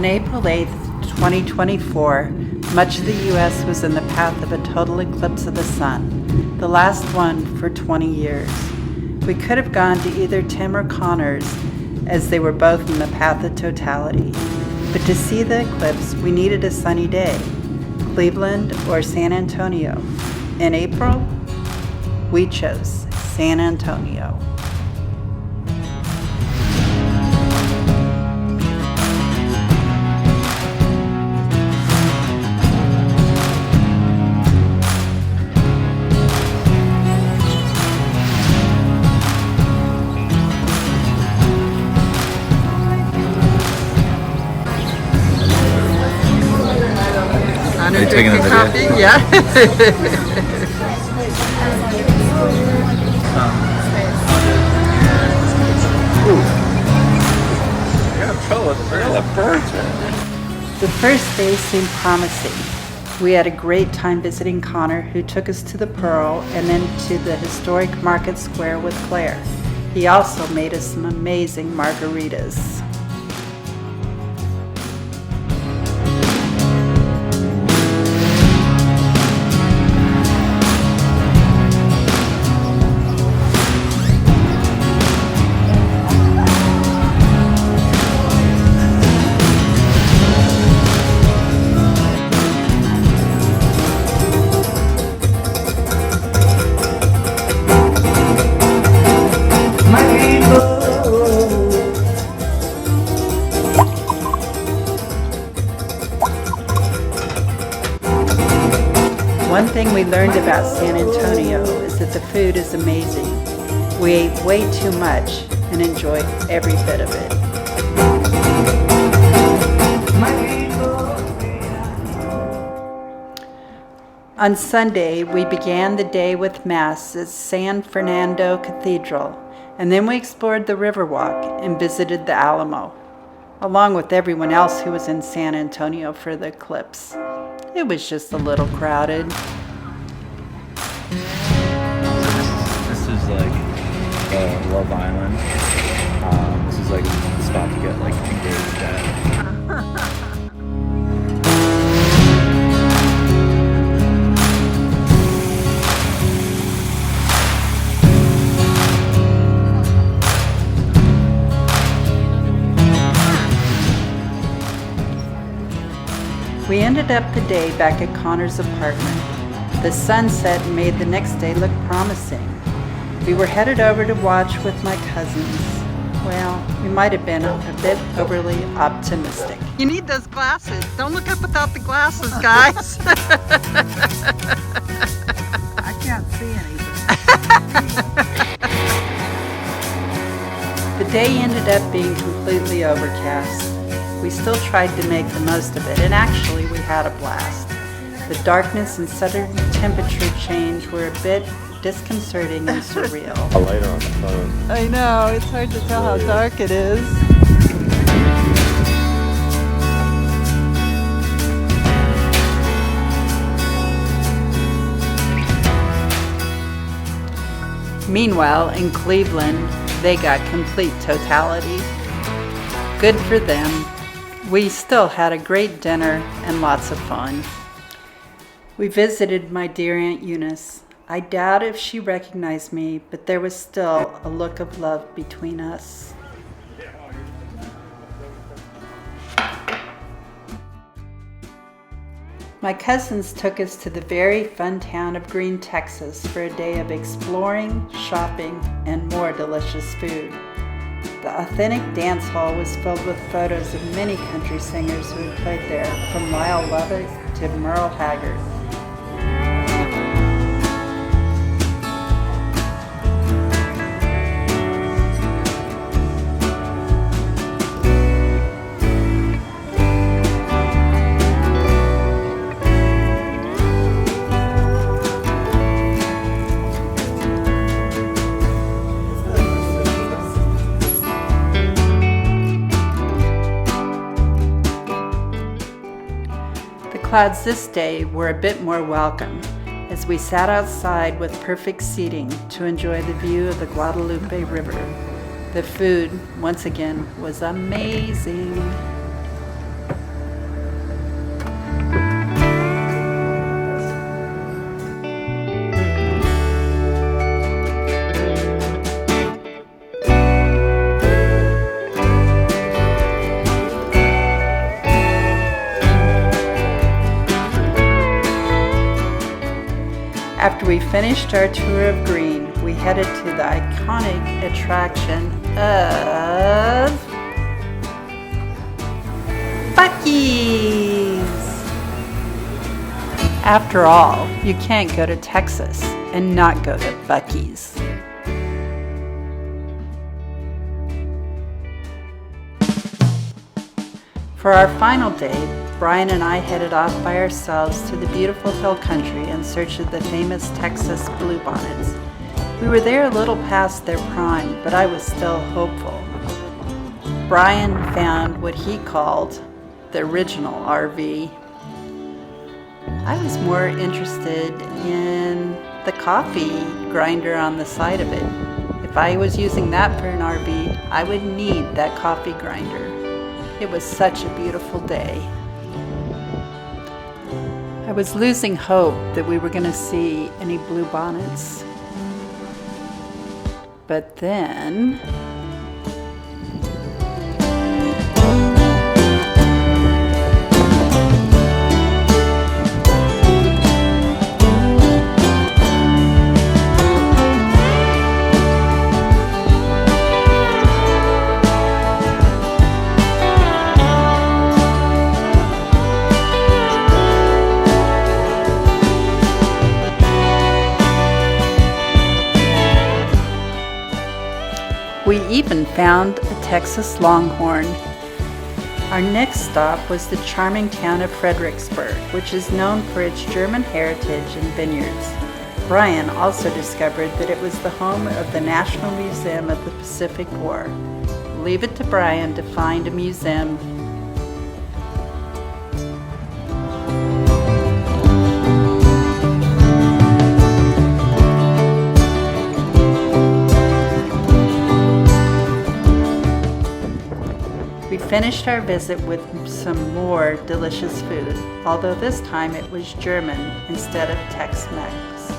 On April 8th, 2024, much of the U.S. was in the path of a total eclipse of the sun, the last one for 20 years. We could have gone to either Tim or Connor's, as they were both in the path of totality. But to see the eclipse, we needed a sunny day, Cleveland or San Antonio. In April, we chose San Antonio. Are you taking a video? Coffee? Yeah. The first day seemed promising. We had a great time visiting Connor, who took us to the Pearl and then to the historic Market Square with Claire. He also made us some amazing margaritas. One thing we learned about San Antonio is that the food is amazing. We ate way too much and enjoyed every bit of it. On Sunday, we began the day with Mass at San Fernando Cathedral, and then we explored the Riverwalk and visited the Alamo, along with everyone else who was in San Antonio for the eclipse. It was just a little crowded. This is like Love Island. This is like the spot to get like engaged at. We ended up the day back at Connor's apartment. The sunset made the next day look promising. We were headed over to watch with my cousins. Well, we might have been a bit overly optimistic. You need those glasses. Don't look up without the glasses, guys. I can't see anything. The day ended up being completely overcast. We still tried to make the most of it, and actually we had a blast. The darkness and sudden temperature change were a bit disconcerting and surreal. A light on the phone. I know, it's hard to tell how dark it is. Meanwhile, in Cleveland, they got complete totality. Good for them. We still had a great dinner and lots of fun. We visited my dear Aunt Eunice. I doubt if she recognized me, but there was still a look of love between us. My cousins took us to the very fun town of Green, Texas for a day of exploring, shopping, and more delicious food. The authentic dance hall was filled with photos of many country singers who had played there, from Lyle Lovett to Merle Haggard. Clouds this day were a bit more welcome, as we sat outside with perfect seating to enjoy the view of the Guadalupe River. The food, once again, was amazing. After we finished our tour of green, we headed to the iconic attraction of Buc-ee's. After all, you can't go to Texas and not go to Buc-ee's. For our final day, Brian and I headed off by ourselves to the beautiful hill country in search of the famous Texas bluebonnets. We were there a little past their prime, but I was still hopeful. Brian found what he called the original RV. I was more interested in the coffee grinder on the side of it. If I was using that for an RV, I would need that coffee grinder. It was such a beautiful day. I was losing hope that we were going to see any bluebonnets. But then we even found a Texas longhorn. Our next stop was the charming town of Fredericksburg, which is known for its German heritage and vineyards. Brian also discovered that it was the home of the National Museum of the Pacific War. Leave it to Brian to find a museum. We finished our visit with some more delicious food, although this time it was German instead of Tex-Mex.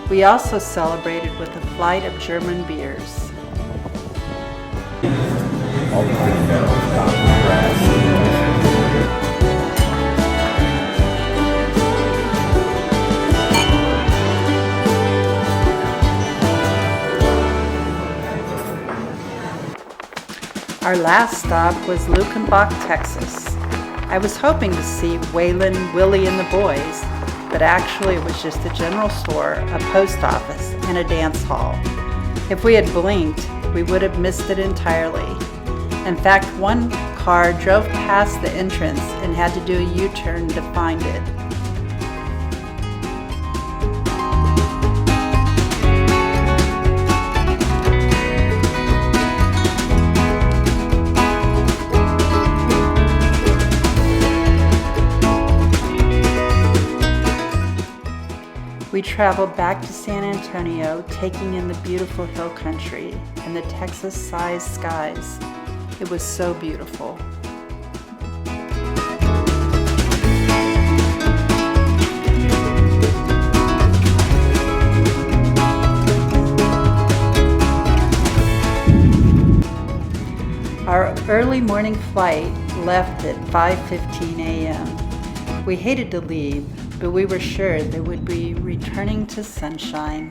We also celebrated with a flight of German beers. Our last stop was Luckenbach, Texas. I was hoping to see Waylon, Willie, and the boys, but actually it was just a general store, a post office, and a dance hall. If we had blinked, we would have missed it entirely. In fact, one car drove past the entrance and had to do a U-turn to find it. We traveled back to San Antonio, taking in the beautiful hill country and the Texas-sized skies. It was so beautiful. Our early morning flight left at 5:15 a.m. We hated to leave, but we were sure that we'd be returning to sunshine.